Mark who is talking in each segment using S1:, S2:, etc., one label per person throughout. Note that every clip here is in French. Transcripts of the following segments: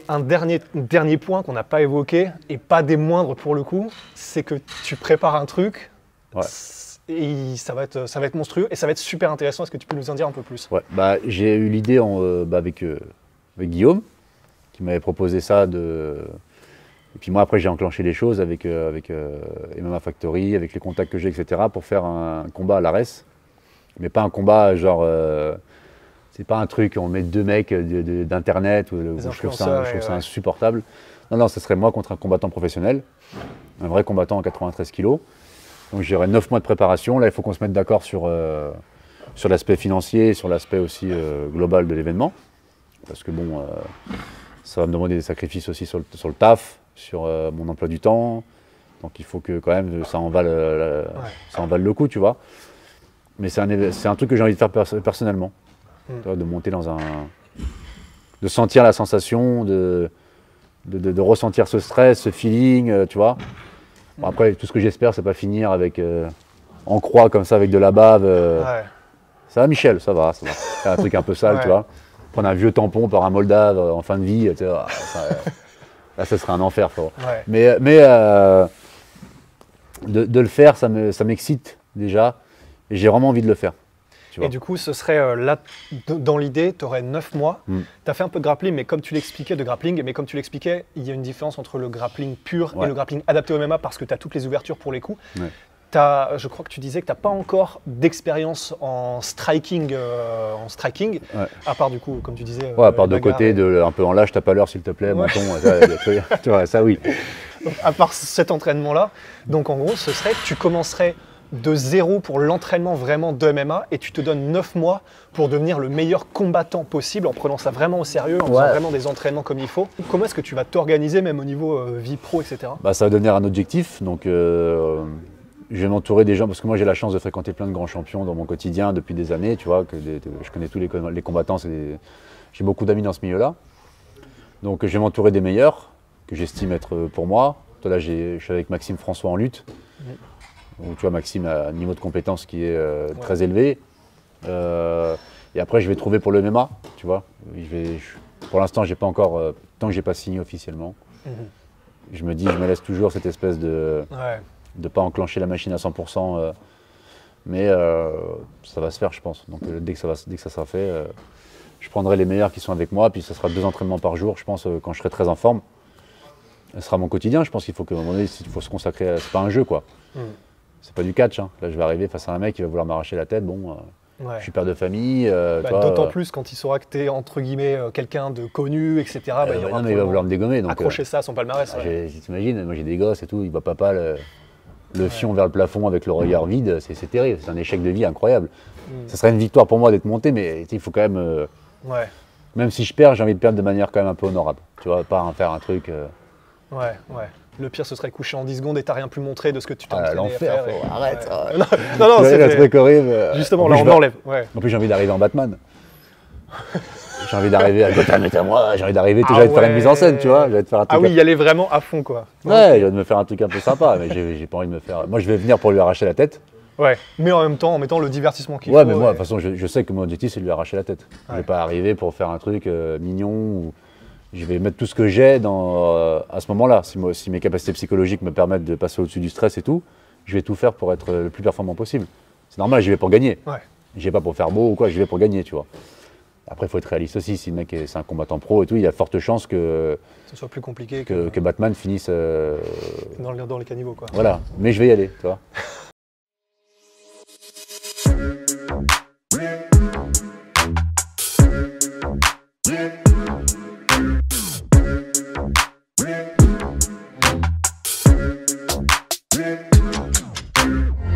S1: un dernier point qu'on n'a pas évoqué, et pas des moindres pour le coup, c'est que tu prépares un truc, et ça va être monstrueux, et ça va être super intéressant. Est-ce que tu peux nous en dire un peu plus?
S2: Ouais, bah, j'ai eu l'idée avec Guillaume, qui m'avait proposé ça. Et puis moi, après, j'ai enclenché les choses avec MMA Factory, avec les contacts que j'ai, etc., pour faire un combat à l'ARES. Mais pas un combat genre... c'est pas un truc, on met deux mecs d'internet, où je trouve ça insupportable. Non, non, ce serait moi contre un combattant professionnel, un vrai combattant en 93 kilos. Donc j'aurais 9 mois de préparation. Là, il faut qu'on se mette d'accord sur l'aspect financier, sur l'aspect aussi global de l'événement. Parce que bon, ça va me demander des sacrifices aussi sur le taf, sur mon emploi du temps. Donc il faut que quand même ça en vale le coup, tu vois. Mais c'est un truc que j'ai envie de faire personnellement. De monter de sentir la sensation, de ressentir ce stress, ce feeling, tu vois. Bon, après, tout ce que j'espère, c'est pas finir avec en croix comme ça avec de la bave. Ça va, Michel, ça va. C'est un truc un peu sale, tu vois. Prendre un vieux tampon par un Moldave en fin de vie, tu vois, là, ça serait un enfer, frérot. Mais de le faire, ça m'excite déjà, et j'ai vraiment envie de le faire.
S1: Et du coup, ce serait là, dans l'idée, tu aurais 9 mois. Tu as fait un peu de grappling, mais comme tu l'expliquais, il y a une différence entre le grappling pur et le grappling adapté au MMA parce que tu as toutes les ouvertures pour les coups. Je crois que tu disais que tu n'as pas encore d'expérience en striking, à part du coup, comme tu disais.
S2: À part de côté, un peu en lâche, t'as pas l'heure s'il te plaît, menton, tu vois, ça oui.
S1: Donc, à part cet entraînement-là, donc en gros, ce serait que tu commencerais de zéro pour l'entraînement vraiment de MMA et tu te donnes 9 mois pour devenir le meilleur combattant possible en prenant ça vraiment au sérieux, en faisant vraiment des entraînements comme il faut. Comment est-ce que tu vas t'organiser même au niveau vie pro, etc.
S2: Ça va devenir un objectif, donc je vais m'entourer des gens, parce que moi j'ai la chance de fréquenter plein de grands champions dans mon quotidien depuis des années, tu vois, je connais tous les combattants, j'ai beaucoup d'amis dans ce milieu-là. Donc je vais m'entourer des meilleurs, que j'estime être pour moi. Toi là, je suis avec Maxime François en lutte. Donc, tu vois, Maxime a un niveau de compétence qui est très élevé. Et après, je vais trouver pour le MMA, tu vois. Pour l'instant, j'ai pas encore, tant que j'ai pas signé officiellement. Je me me laisse toujours cette espèce de pas enclencher la machine à 100%. Mais ça va se faire, je pense. Donc dès que ça sera fait, je prendrai les meilleurs qui sont avec moi. Puis ça sera 2 entraînements par jour, je pense, quand je serai très en forme. Ce sera mon quotidien. Je pense qu'il faut qu'à un moment donné, il faut se consacrer. C'est pas un jeu, quoi. C'est pas du catch, hein. Là, je vais arriver face à un mec qui va vouloir m'arracher la tête. Bon, je suis père de famille.
S1: D'autant plus quand il saura que tu es, entre guillemets, quelqu'un de connu, etc.
S2: Il va vouloir me dégommer. Donc,
S1: accrocher ça à son palmarès.
S2: T'imagines, moi j'ai des gosses et tout, il voit papa le fion vers le plafond avec le regard vide. C'est terrible, c'est un échec de vie incroyable. Ça serait une victoire pour moi d'être monté, mais il faut quand même... Même si je perds, j'ai envie de perdre de manière quand même un peu honorable. Tu vois, pas faire un truc...
S1: Le pire, ce serait coucher en 10 secondes et t'as rien pu montrer de ce que tu t'es entraîné
S2: l'enfer,
S1: à faire.
S2: Arrête.
S1: Non, c'est
S2: un truc horrible.
S1: Justement, là, on enlève.
S2: En plus, j'ai envie d'arriver en Batman. J'ai envie d'arriver à Gotham, moi. J'ai envie d'arriver, j'ai envie de faire une mise en scène, tu vois. Te faire un truc
S1: y aller vraiment à fond, quoi.
S2: Ouais, j'ai envie de me faire un truc un peu sympa, mais j'ai pas envie de me faire... Moi, je vais venir pour lui arracher la tête.
S1: Mais en même temps, en mettant le divertissement qu'il faut.
S2: Mais moi, de toute façon, je sais que mon objectif, c'est de lui arracher la tête. Je vais pas arriver pour faire un truc mignon ou... Je vais mettre tout ce que j'ai à ce moment-là. Si mes capacités psychologiques me permettent de passer au-dessus du stress et tout, je vais tout faire pour être le plus performant possible. C'est normal, j'y vais pour gagner. J'y vais pas pour faire beau ou quoi, j'y vais pour gagner, tu vois. Après, il faut être réaliste aussi. Si le mec c'est un combattant pro et tout, il y a de fortes chances que
S1: ce soit plus compliqué
S2: que Batman finisse
S1: dans les caniveaux, quoi.
S2: Voilà, mais je vais y aller, tu vois.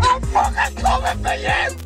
S3: I'm fucking coming for you!